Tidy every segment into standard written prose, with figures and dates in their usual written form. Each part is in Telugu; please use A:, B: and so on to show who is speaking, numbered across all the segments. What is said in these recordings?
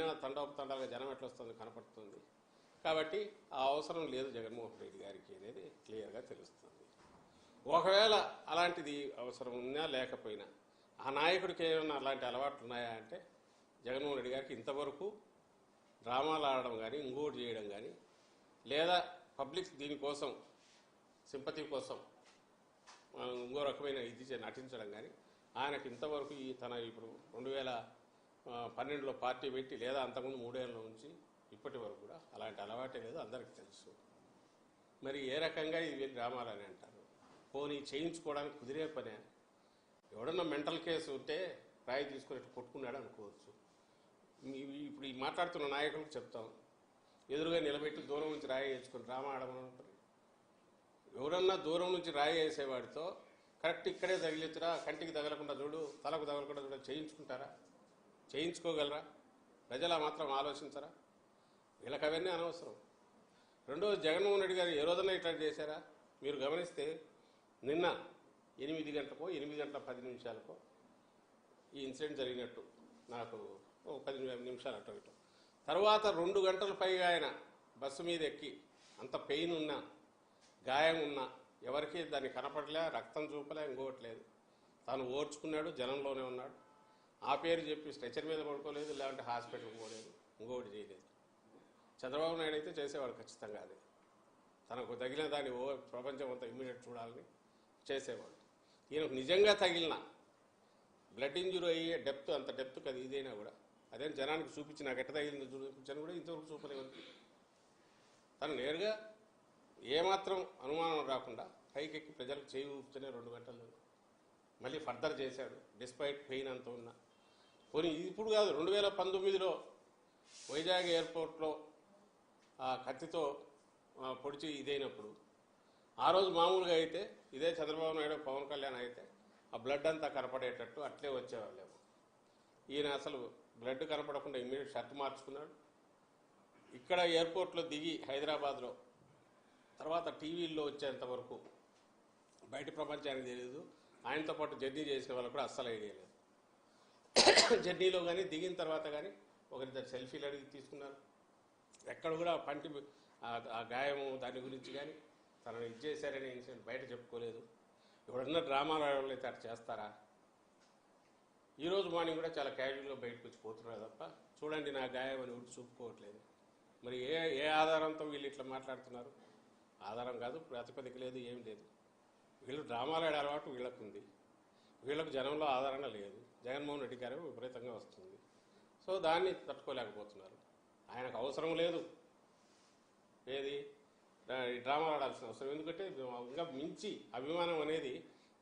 A: పోయినా తండాలుగా జనం ఎట్లా వస్తుంది కనపడుతుంది. కాబట్టి ఆ అవసరం లేదు జగన్మోహన్ రెడ్డి గారికి అనేది క్లియర్గా తెలుస్తుంది. ఒకవేళ అలాంటిది అవసరం ఉన్నా లేకపోయినా ఆ నాయకుడికి ఏమైనా అలాంటి అలవాట్లు ఉన్నాయా అంటే జగన్మోహన్ రెడ్డి గారికి ఇంతవరకు డ్రామాలు ఆడడం కానీ ఇంకోటి చేయడం కానీ లేదా పబ్లిక్ దీనికోసం సింపతి కోసం ఇంకో రకమైన ఇది నటించడం కానీ ఆయనకు ఇంతవరకు తన ఇప్పుడు 2012లో పార్టీ పెట్టి లేదా అంతకుముందు 3 ఏళ్ళ నుంచి ఇప్పటి వరకు కూడా అలాంటి అలవాటే లేదు, అందరికీ తెలుసు. మరి ఏ రకంగా ఇది డ్రామాలని అంటారు? పోనీ చేయించుకోవడానికి కుదిరే పనే. ఎవడన్నా మెంటల్ కేసు ఉంటే రాయి తీసుకుని కొట్టుకున్నాడు అనుకోవచ్చు. ఇప్పుడు ఈ మాట్లాడుతున్న నాయకులకు చెప్తాం, ఎదురుగా నిలబెట్టి దూరం నుంచి రాయి వేసుకొని డ్రామా ఆడమని. ఎవరన్నా దూరం నుంచి రాయి వేసేవాడితో కరెక్ట్ ఇక్కడే తగిలితురా, కంటికి తగలకుండా చూడు, తలకు తగలకుండా చూడ చేయించుకుంటారా? చేయించుకోగలరా? ప్రజలు మాత్రం ఆలోచించరా? వీళ్ళకి అవన్నీ అనవసరం. రెండోది, జగన్మోహన్ రెడ్డి గారు ఏ రోజున ఇట్లా చేశారా? మీరు గమనిస్తే నిన్న 8 గంటలకో 8 గంటల 10 నిమిషాలకో ఈ ఇన్సిడెంట్ జరిగినట్టు నాకు 10 నిమిషాలు అటు ఇటు. తర్వాత 2 గంటల పైగా ఆయన బస్సు మీద ఎక్కి అంత పెయిన్ ఉన్నా గాయం ఉన్నా ఎవరికి దాన్ని కనపడలే, రక్తం చూపలే, ఇంకోవట్లేదు. తాను ఓర్చుకున్నాడు, జనంలోనే ఉన్నాడు. ఆ పేరు చెప్పి స్ట్రెచర్ మీద పడుకోలేదు, లేదంటే హాస్పిటల్కి పోలేదు, ఇంకోటి చేయలేదు. చంద్రబాబు నాయుడు అయితే చేసేవాడు ఖచ్చితంగా. అదే తనకు తగిలిన దాన్ని ప్రపంచం అంతా ఇమ్మీడియట్ చూడాలని చేసేవాడు. ఈయనకు నిజంగా తగిలిన బ్లడ్ ఇంజురీ అయ్యే డెప్త్, అంత డెప్త్ అది ఇదైనా కూడా అదే జనానికి చూపించి నాకు ఎట్ట తగిలింది చూపించని కూడా ఇంతవరకు చూపలేవు. తను నేరుగా ఏమాత్రం అనుమానం రాకుండా పైకెక్కి ప్రజలకు చేయి ఊపుతూనే 2 గంటలు మళ్ళీ ఫర్దర్ చేశాడు, డిస్పైట్ పెయిన్ అంత ఉన్నా. పోనీ ఇప్పుడు కాదు, 2019లో వైజాగ్ ఎయిర్పోర్ట్లో ఆ కత్తితో పొడిచి ఇదైనప్పుడు ఆ రోజు మామూలుగా అయితే ఇదే చంద్రబాబు నాయుడు పవన్ కళ్యాణ్ అయితే ఆ బ్లడ్ అంతా కనపడేటట్టు అట్లే వచ్చేవాళ్ళేమో. ఈయన అసలు బ్లడ్ కనపడకుండా ఇమ్మీడియట్ షర్ట్ మార్చుకున్నాడు. ఇక్కడ ఎయిర్పోర్ట్లో దిగి హైదరాబాద్లో తర్వాత టీవీల్లో వచ్చేంత వరకు బయట ప్రపంచానికి తెలియదు. ఆయనతో పాటు జర్నీ చేసిన వాళ్ళు కూడా అస్సలు ఐడియా లేదు. జర్నీలో కానీ దిగిన తర్వాత కానీ ఒకరిద్దరు సెల్ఫీలు అడిగి తీసుకున్నారు. ఎక్కడ కూడా పంటి ఆ గాయము దాని గురించి కానీ తనను ఇచ్చేసారనే ఇన్సిడెంట్ బయట చెప్పుకోలేదు. ఎవడన్నా డ్రామాలు ఆడవాళ్ళు అయితే అటు చేస్తారా? ఈరోజు మార్నింగ్ కూడా చాలా క్యాజువల్గా బయటకు వచ్చి పోతున్నారు తప్ప చూడండి నా గాయం అని ఒకటి చూపుకోవట్లేదు. మరి ఏ ఆధారంతో వీళ్ళు ఇట్లా మాట్లాడుతున్నారు? ఆధారం కాదు, ప్రాతిపదిక లేదు, ఏం లేదు. వీళ్ళు డ్రామాలు ఆడే అలవాటు వీళ్ళకు ఉంది. వీళ్ళకు జనంలో ఆదరణ లేదు. జగన్మోహన్ రెడ్డి గారు విపరీతంగా వస్తుంది. సో దాన్ని తట్టుకోలేకపోతున్నారు. ఆయనకు అవసరం లేదు ఏది డ్రామాలు ఆడాల్సిన అవసరం. ఎందుకంటే ఇంకా మించి అభిమానం అనేది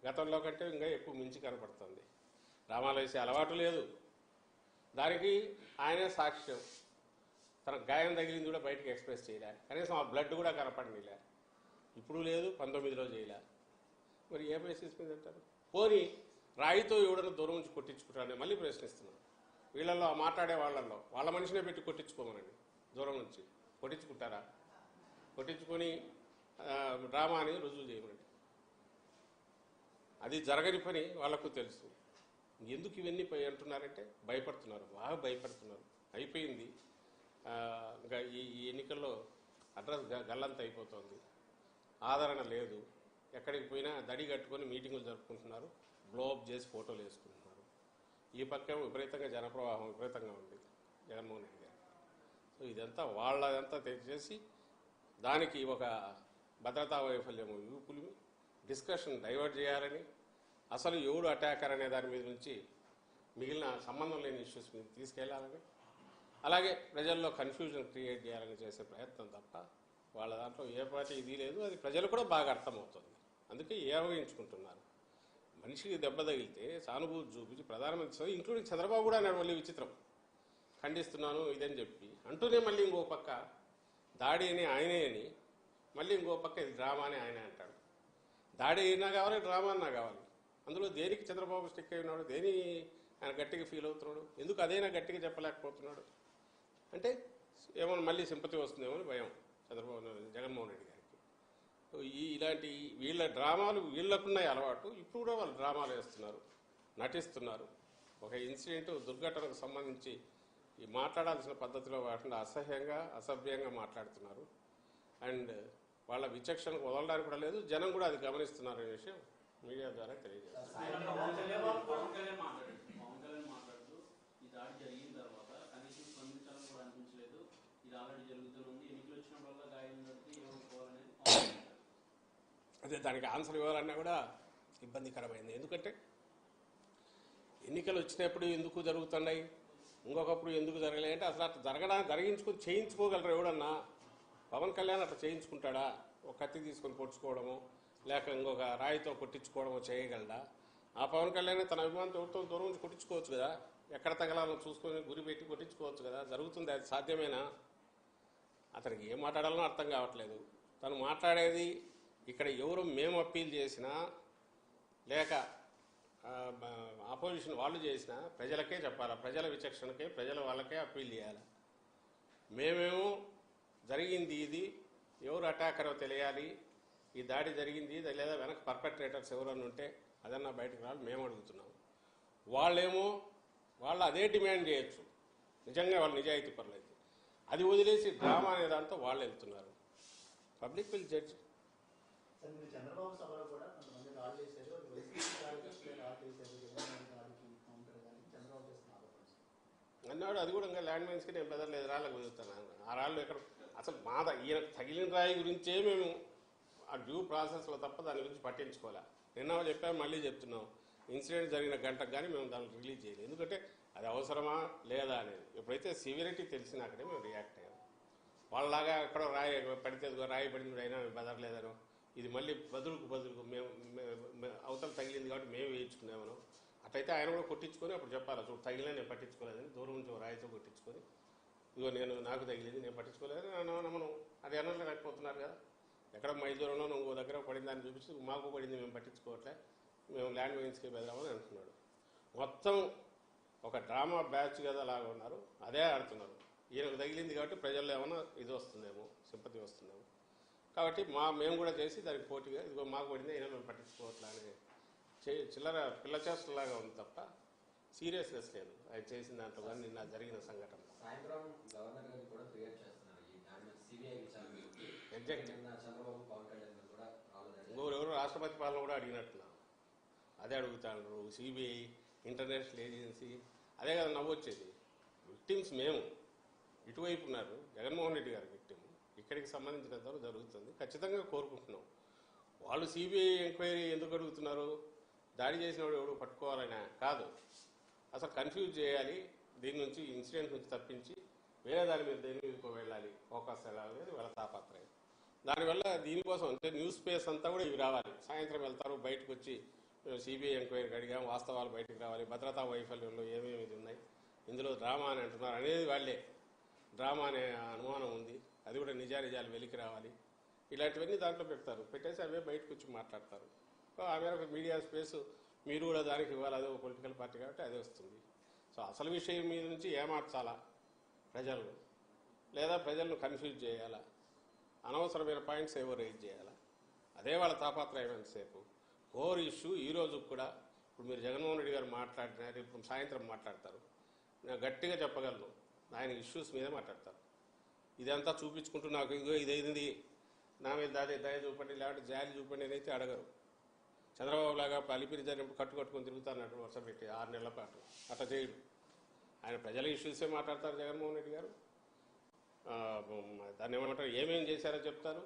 A: గతంలో కంటే ఇంకా ఎక్కువ మించి కనపడుతుంది. డ్రామాలు వేసే అలవాటు లేదు. దానికి ఆయనే సాక్ష్యం. తన గాయం తగిలింది కూడా బయటకు ఎక్స్ప్రెస్ చేయలే, కనీసం ఆ బ్లడ్ కూడా కనపడనిలే. ఇప్పుడు లేదు, 19లో చేయలే. మరి ఏ బేసిస్ మీద అంటారు? పోనీ రాయితో ఎవడన్నా దూరం నుంచి కొట్టించుకుంటారని మళ్ళీ ప్రశ్నిస్తున్నాను. వీళ్ళల్లో మాట్లాడే వాళ్ళల్లో వాళ్ళ మనిషినే పెట్టి కొట్టించుకోమనండి. దూరం నుంచి కొట్టించుకుంటారా? కొట్టించుకొని డ్రామా అని రుజువు చేయమనండి. అది జరగని పని వాళ్ళకు తెలుసు. ఎందుకు ఇవన్నీ అంటున్నారంటే భయపడుతున్నారు, బాగా భయపడుతున్నారు. అయిపోయింది. ఇంకా ఈ ఎన్నికల్లో అడ్రస్ గల్లంత అయిపోతుంది. ఆదరణ లేదు. ఎక్కడికి పోయినా దడి కట్టుకొని మీటింగులు జరుపుకుంటున్నారు, బ్లోఅప్ చేసి ఫోటోలు వేసుకుంటున్నారు. ఈ పక్క విపరీతంగా జనప్రవాహం విపరీతంగా ఉంది జగన్మోహన్ రెడ్డి గారు. సో ఇదంతా వాళ్ళదంతా తెచ్చేసి దానికి ఒక భద్రతా వైఫల్యం యూపులు డిస్కషన్ డైవర్ట్ చేయాలని, అసలు ఎవడు అటాకర్ అనే దాని మీద నుంచి మిగిలిన సంబంధం లేని ఇష్యూస్ మీద తీసుకెళ్లాలని, అలాగే ప్రజల్లో కన్ఫ్యూజన్ క్రియేట్ చేయాలని చేసే ప్రయత్నం తప్ప వాళ్ళ దాంట్లో ఏ పార్టీ ఇది లేదు. అది ప్రజలు కూడా బాగా అర్థమవుతుంది. అందుకే ఏవగించుకుంటున్నారు. మనిషికి దెబ్బ తగిలితే సానుభూతి చూపించి ప్రధానమంత్రి ఇంక్లూడింగ్ చంద్రబాబు కూడా అన్నాడు మళ్ళీ విచిత్రం, ఖండిస్తున్నాను ఇదని చెప్పి అంటూనే మళ్ళీ ఇంకో పక్క దాడి అని ఆయనే అని మళ్ళీ ఇంకో పక్క ఇది డ్రామా అని ఆయనే అంటాడు. దాడి అయినా కావాలి, డ్రామా అన్నా కావాలి. అందులో దేనికి చంద్రబాబు స్టిక్ అయి ఉన్నాడు? దేని ఆయన గట్టిగా ఫీల్ అవుతున్నాడు? ఎందుకు అదైనా గట్టిగా చెప్పలేకపోతున్నాడు అంటే ఏమన్నా మళ్ళీ సింపతి వస్తుందేమో అని భయం జగన్మోహన్ రెడ్డి గారికి. ఇలాంటి వీళ్ళ డ్రామాలు వీళ్ళకున్నాయి అలవాటు. ఇప్పుడు కూడా వాళ్ళు డ్రామాలు వేస్తున్నారు, నటిస్తున్నారు. ఒక ఇన్సిడెంట్ దుర్ఘటనకు సంబంధించి ఈ మాట్లాడాల్సిన పద్ధతిలో కాకుండా అసహ్యంగా అసభ్యంగా మాట్లాడుతున్నారు. అండ్ వాళ్ళ విచక్షణకు వదలడానికి కూడా లేదు, జనం కూడా అది గమనిస్తున్నారు అనే విషయం మీడియా ద్వారా తెలియజేస్తారు. అదే దానికి ఆన్సర్ ఇవ్వాలన్నా కూడా ఇబ్బందికరమైంది. ఎందుకంటే ఎన్నికలు వచ్చినప్పుడు ఎందుకు జరుగుతున్నాయి, ఇంకొకప్పుడు ఎందుకు జరగలేదు అంటే అసలు అట్లా జరిగించుకొని చేయించుకోగలరు ఎవడన్నా? పవన్ కళ్యాణ్ అట్లా చేయించుకుంటాడా? ఒక కత్తి తీసుకొని పొడుచుకోవడము లేక ఇంకొక రాయితో కొట్టించుకోవడము చేయగలడా? ఆ పవన్ కళ్యాణ్ తన అభిమానంతో దూరం నుంచి కొట్టించుకోవచ్చు కదా, ఎక్కడ తగలాలో చూసుకొని గురి పెట్టి కొట్టించుకోవచ్చు కదా. జరుగుతుంది, అది సాధ్యమేనా? అతనికి ఏం మాట్లాడాలో అర్థం కావట్లేదు. తను మాట్లాడేది ఇక్కడ ఎవరు మేము అప్పీల్ చేసినా లేక ఆపోజిషన్ వాళ్ళు చేసినా ప్రజలకే చెప్పాలా, ప్రజల విచక్షణకే, ప్రజల వాళ్ళకే అప్పీల్ చేయాలి. మేమేమో జరిగింది ఇది, ఎవరు అటాకరో తెలియాలి, ఈ దాడి జరిగింది లేదా వెనక పర్పెట్రేటర్స్ ఎవరన్నా ఉంటే అదన్నా బయటకు రావాలి మేము అడుగుతున్నాం. వాళ్ళేమో వాళ్ళు అదే డిమాండ్ చేయొచ్చు, నిజంగా వాళ్ళు నిజాయితీ పరులైతే. అది వదిలేసి డ్రామా అనే దాంతో వాళ్ళు వెళ్తున్నారు. Public will judge.
B: చంద్రబాబు సభలో కూడా కొంతమంది రాళ్ళు చేశారు,
A: అన్నాడు. అది కూడా ఇంకా ల్యాండ్ మైన్స్కి నేను బెదరలేదు, రాళ్ళకు కుదురుతాను. ఆ రాళ్ళు ఎక్కడ అసలు ఈయన తగిలిన రాయి గురించే మేము ఆ డ్యూ ప్రాసెస్లో తప్ప దాని గురించి పట్టించుకోలే. నిన్న చెప్పాము, మళ్ళీ చెప్తున్నాం, ఇన్సిడెంట్ జరిగిన గంటకు కానీ మేము దాన్ని రిలీజ్ చేయలేదు. ఎందుకంటే అది అవసరమా లేదా అనేది. ఎప్పుడైతే సివియరిటీ తెలిసినాకనే మేము రియాక్ట్ అయ్యాం. వాళ్ళలాగా ఎక్కడో రాయి పడితే రాయి పడింది అయినా మేము బెదరలేదనో, ఇది మళ్ళీ బదులుకు మేము అవతల తగిలింది కాబట్టి మేము వేయించుకున్నామను. అట్లయితే ఆయన కూడా కొట్టించుకొని అప్పుడు చెప్పాలి, చూడు తగిలినా నేను పట్టించుకోలేదని, దూరం నుంచి రాయితో కొట్టించుకొని ఇదిగో నాకు తగిలింది నేను పట్టించుకోలేదు మనం అది అనలేకపోతున్నారు కదా. ఎక్కడ మైదూరంలో నువ్వు దగ్గర పడిందని చూపించి మాకు పడింది మేము పట్టించుకోవట్లే, మేము ల్యాండ్ మైన్స్కి బెదరామని అంటున్నాడు. మొత్తం ఒక డ్రామా బ్యాచ్ కదా లాగా ఉన్నారు, అదే ఆడుతున్నారు. ఈయనకు తగిలింది కాబట్టి ప్రజల్లో ఏమన్నా ఇది వస్తుందేమో, సింపతి వస్తుందేమో, కాబట్టి మేము కూడా చేసి దానికి పోటీగా ఇదిగో మాకు పడింది అయినా మేము పట్టించుకోవట్లే అనే చిల్లర పిల్ల చేష్టలాగా ఉంది తప్ప సీరియస్నెస్ లేదు ఆయన చేసిన దాంట్లో కానీ నిన్న జరిగిన సంఘటన. ఎగ్జాక్ట్ ఇంకొకరెవరు రాష్ట్రపతి పాలన కూడా అడిగినట్టున్నారు, అదే అడుగుతాడు. సిబిఐ, ఇంటర్నేషనల్ ఏజెన్సీ, అదే కదా నవ్వొచ్చేది. విక్టిమ్స్ మేము ఇటువైపు ఉన్నారు, జగన్మోహన్ రెడ్డి గారి విక్టిమ్ ఇక్కడికి సంబంధించినంతవరకు జరుగుతుంది, ఖచ్చితంగా కోరుకుంటున్నాం. వాళ్ళు సిబిఐ ఎంక్వైరీ ఎందుకు అడుగుతున్నారు? దాడి చేసిన వాడు ఎవడు పట్టుకోవాలనే కాదు, అసలు కన్ఫ్యూజ్ చేయాలి, దీని నుంచి ఇన్సిడెంట్ నుంచి తప్పించి వేరే దాని మీద దేని మీదకో వెళ్ళాలి, ఫోకస్ వెళ్ళాలి, వాళ్ళ తాపత్రయం. దానివల్ల దీనికోసం అంటే న్యూస్ స్పేస్ అంతా కూడా ఇవి రావాలి. సాయంత్రం వెళ్తారు, బయటకు వచ్చి సిబిఐ ఎంక్వైరీకి అడిగాం, వాస్తవాలు బయటకు రావాలి, భద్రతా వైఫల్యంలో ఏమేమి ఇది ఉన్నాయి, ఇందులో డ్రామా అని అంటున్నారు అనేది వాళ్ళే. డ్రామా అనే అనుమానం ఉంది, అది కూడా నిజాలు వెలికి రావాలి, ఇలాంటివన్నీ దాంట్లో పెడతారు. పెట్టేసి అవే బయటకు వచ్చి మాట్లాడతారు. ఆ మేరకు మీడియా స్పేస్ మీరు కూడా దానికి ఇవ్వాలి, అదే ఒక పొలిటికల్ పార్టీ కాబట్టి అదే వస్తుంది. సో అసలు విషయం మీద నుంచి ఏమార్చాలా ప్రజలు, లేదా ప్రజలను కన్ఫ్యూజ్ చేయాలా, అనవసరమైన పాయింట్స్ ఏవో రైజ్ చేయాలా, అదే వాళ్ళ తాపత్రయం. ఎంతసేపు కోర్ ఇష్యూ ఈ రోజు కూడా ఇప్పుడు మీరు జగన్మోహన్ రెడ్డి గారు మాట్లాడినారు, ఇప్పుడు సాయంత్రం మాట్లాడతారు, నేను గట్టిగా చెప్పగలను ఆయన ఇష్యూస్ మీదే మాట్లాడతారు. ఇదంతా చూపించుకుంటూ నాకు ఇదిగో ఇదైంది నా మీద దయ చూపండి లేకపోతే జాలి చూపండి అని అయితే అడగరు. చంద్రబాబు లాగా అలిపిరి జరిగినప్పుడు కట్టుకొని తిరుగుతానట్టు వర్షం పెట్టి 6 నెలల పాటు అట్లా చేయడు. ఆయన ప్రజల ఇష్యూసే మాట్లాడతారు జగన్మోహన్ రెడ్డి గారు. దాన్ని ఏమంటారు, ఏమేం చేశారో చెప్తారు.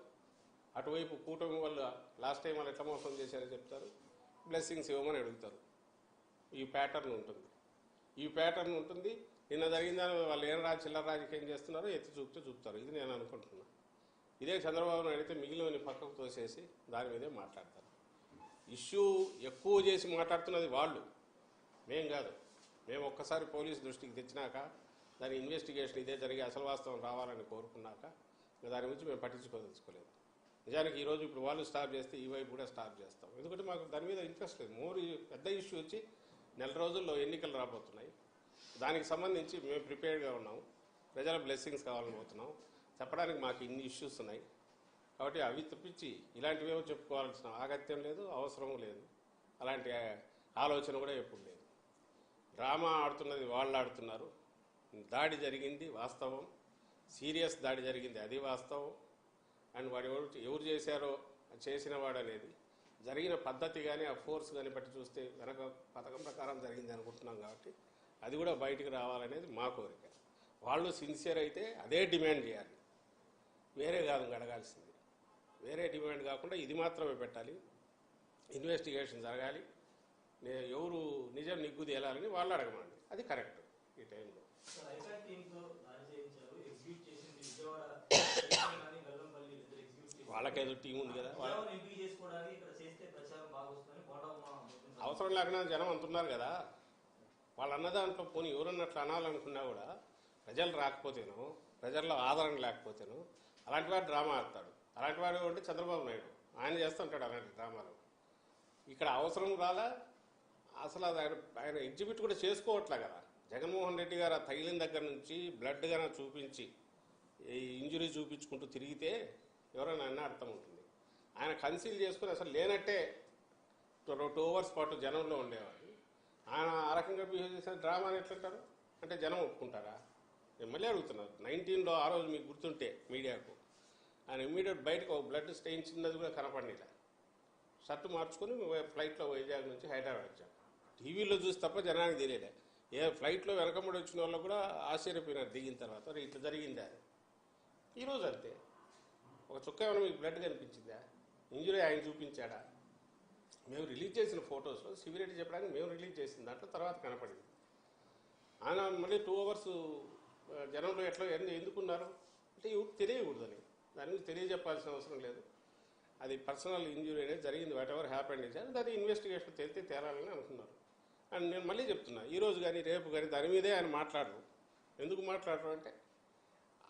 A: అటువైపు కూటమి వాళ్ళు లాస్ట్ టైం వాళ్ళు ఎట్లా మోసం చేశారో చెప్తారు. బ్లెస్సింగ్స్ ఇవ్వమని అడుగుతారు. ఈ ప్యాటర్న్ ఉంటుంది. నిన్న జరిగిందని వాళ్ళు ఏం చిల్లర రాజకీయం చేస్తున్నారో ఎత్తి చూపుతారు. ఇది నేను అనుకుంటున్నాను. ఇదే చంద్రబాబు నాయుడు అయితే మిగిలిన పక్కకు తోసేసి దాని మీదే మాట్లాడతారు. ఇష్యూ ఎక్కువ చేసి మాట్లాడుతున్నది వాళ్ళు, మేం కాదు. మేము ఒక్కసారి పోలీసు దృష్టికి తెచ్చినాక దాని ఇన్వెస్టిగేషన్ ఇదే జరిగి అసలు వాస్తవం రావాలని కోరుకున్నాక దాని గురించి మేము పట్టించుకోదలుచుకోలేదు. నిజానికి ఈరోజు ఇప్పుడు వాళ్ళు స్టాప్ చేస్తే ఈ వైపు కూడా స్టాప్ చేస్తాం. ఎందుకంటే మాకు దాని మీద ఇంట్రెస్ట్ లేదు. పెద్ద ఇష్యూ వచ్చి 1 నెల రోజుల్లో ఎన్నికలు రాబోతున్నాయి. దానికి సంబంధించి మేము ప్రిపేర్డ్గా ఉన్నాము. ప్రజల బ్లెస్సింగ్స్ కావాలని పోతున్నాం. చెప్పడానికి మాకు ఇన్ని ఇష్యూస్ ఉన్నాయి కాబట్టి అవి తప్పించి ఇలాంటివేమో చెప్పుకోవాల్సిన ఆగత్యం లేదు, అవసరం లేదు. అలాంటి ఆలోచన కూడా ఎప్పుడు లేదు. డ్రామా ఆడుతున్నది వాళ్ళు ఆడుతున్నారు. దాడి జరిగింది వాస్తవం, సీరియస్ దాడి జరిగింది అది వాస్తవం. అండ్ వాడు ఎవరు చేశారో చేసిన వాడు అనేది జరిగిన పద్ధతి కానీ ఆ ఫోర్స్ కానీ బట్టి చూస్తే వెనక పథకం ప్రకారం జరిగింది అనుకుంటున్నాం కాబట్టి అది కూడా బయటికి రావాలనేది మా కోరిక. వాళ్ళు సిన్సియర్ అయితే అదే డిమాండ్ చేయాలి, వేరే కాదు అడగాల్సింది. వేరే డిమాండ్ కాకుండా ఇది మాత్రమే పెట్టాలి. ఇన్వెస్టిగేషన్ జరగాలి, ఎవరు నిజం నిగ్గు తేలాలని వాళ్ళు అడగమండి. అది కరెక్ట్ ఈ టైంలో. వాళ్ళకేదో టీం ఉంది కదా, అవసరం లేకుండా జనం అంటున్నారు కదా. వాళ్ళు అన్న దాంట్లో పోనీ ఎవరన్నట్లు అనాలనుకున్నా కూడా ప్రజలు రాకపోతేనో ప్రజల్లో ఆదరణ లేకపోతేనో అలాంటి వాడు డ్రామా ఆడతాడు. అలాంటి వాడు అంటే చంద్రబాబు నాయుడు, ఆయన చేస్తుంటాడు అలాంటి డ్రామాలు. ఇక్కడ అవసరం రాలా, అసలు అది ఆయన ఎగ్జిబిట్ కూడా చేసుకోవట్లే కదా. జగన్మోహన్ రెడ్డి గారు ఆ తగిలిన దగ్గర నుంచి బ్లడ్ గానే చూపించి ఇంజురీ చూపించుకుంటూ తిరిగితే ఎవరైనా అన్న అర్థం ఉంటుంది. ఆయన కన్సీల్ చేసుకుని అసలు లేనట్టే 2 hours పాటు జనంలో ఉండేవాడు. ఆయన ఆ రకంగా బిహేవ్ చేసిన డ్రామాని ఎట్లంటారు అంటే జనం ఒప్పుకుంటారా? ఎమ్మెల్యే అడుగుతున్నారు 19లో ఆ రోజు మీకు గుర్తుంటే మీడియాకు ఆయన ఇమ్మీడియట్ బయటకు ఒక బ్లడ్ స్టెయిన్ చిన్నది కూడా కనపడిలా. షర్టు మార్చుకొని ఫ్లైట్లో వైజాగ్ నుంచి హైదరాబాద్ వచ్చాం. టీవీలో చూసి తప్ప జనానికి తెలియలే. ఫ్లైట్లో వెనకబడి వచ్చిన వాళ్ళు కూడా ఆశ్చర్యపోయినారు దిగిన తర్వాత, ఇట్లా జరిగిందా. ఈరోజు అంతే, ఒక చుక్క ఏమైనా మీకు బ్లడ్ కనిపించిందా? ఇంజురీ ఆయన చూపించాడా? మేము రిలీజ్ చేసిన ఫొటోస్లో సివియరిటీ చెప్పడానికి మేము రిలీజ్ చేసిన దాంట్లో తర్వాత కనపడింది. ఆయన మళ్ళీ 2 hours జనంలో ఎట్లా ఎందుకున్నారు అంటే ఎవరికి తెలియకూడదని, దాని గురించి తెలియజెప్పాల్సిన అవసరం లేదు. అది పర్సనల్ ఇంజురీ అనేది జరిగింది, వాట్ ఎవర్ హ్యాపెండ్ ఇస్ అది ఇన్వెస్టిగేషన్ తేలాలని అనుకున్నారు. అండ్ నేను మళ్ళీ చెప్తున్నా, ఈరోజు కానీ రేపు కానీ దాని మీదే ఆయన మాట్లాడరు. ఎందుకు మాట్లాడరు అంటే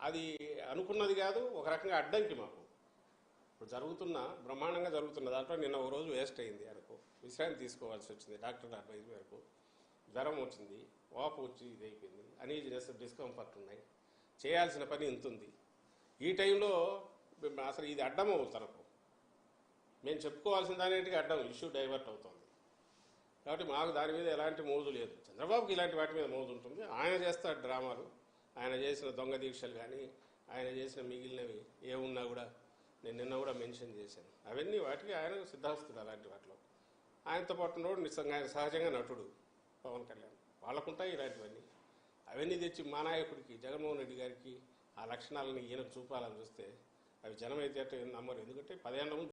A: అది అనుకున్నది కాదు, ఒక రకంగా అడ్డంకి మాకు. ఇప్పుడు బ్రహ్మాండంగా జరుగుతున్న దాంట్లో నిన్న ఒక రోజు వేస్ట్ అయింది అనుకో, విశ్రాంతి తీసుకోవాల్సి వచ్చింది. డాక్టర్ అడ్వైజ్ మేరకు జ్వరం వచ్చింది, వాపు వచ్చి ఇది అయిపోయింది, అనీజినెస్, డిస్కంఫర్ట్ ఉన్నాయి, చేయాల్సిన పని ఇంత ఉంది. ఈ టైంలో అసలు ఇది అడ్డం అవుతారు. మేము చెప్పుకోవాల్సిన దానికి అడ్డం ఇష్యూ డైవర్ట్ అవుతుంది. కాబట్టి మాకు దాని మీద ఎలాంటి మోజు లేదు. చంద్రబాబుకి ఇలాంటి వాటి మీద మోజు ఉంటుంది. ఆయన చేస్తాడు డ్రామాలు, ఆయన చేసిన దొంగ దీక్షలు కానీ ఆయన చేసిన మిగిలినవి ఏమున్నా కూడా నేను నిన్న కూడా మెన్షన్ చేశాను. అవన్నీ వాటికి ఆయన సిద్ధాస్తుడు. అలాంటి వాటిలో ఆయనతో పాటు నిజంగా ఆయన సహజంగా నటుడు పవన్ కళ్యాణ్, వాళ్ళకుంటాయి ఇలాంటివన్నీ. అవన్నీ తెచ్చి మా నాయకుడికి జగన్మోహన్ రెడ్డి గారికి ఆ లక్షణాలను ఈయనకు చూపాలని చూస్తే అవి జనం అయితే నమ్మరు. ఎందుకంటే 10 ఏళ్ళ ముందు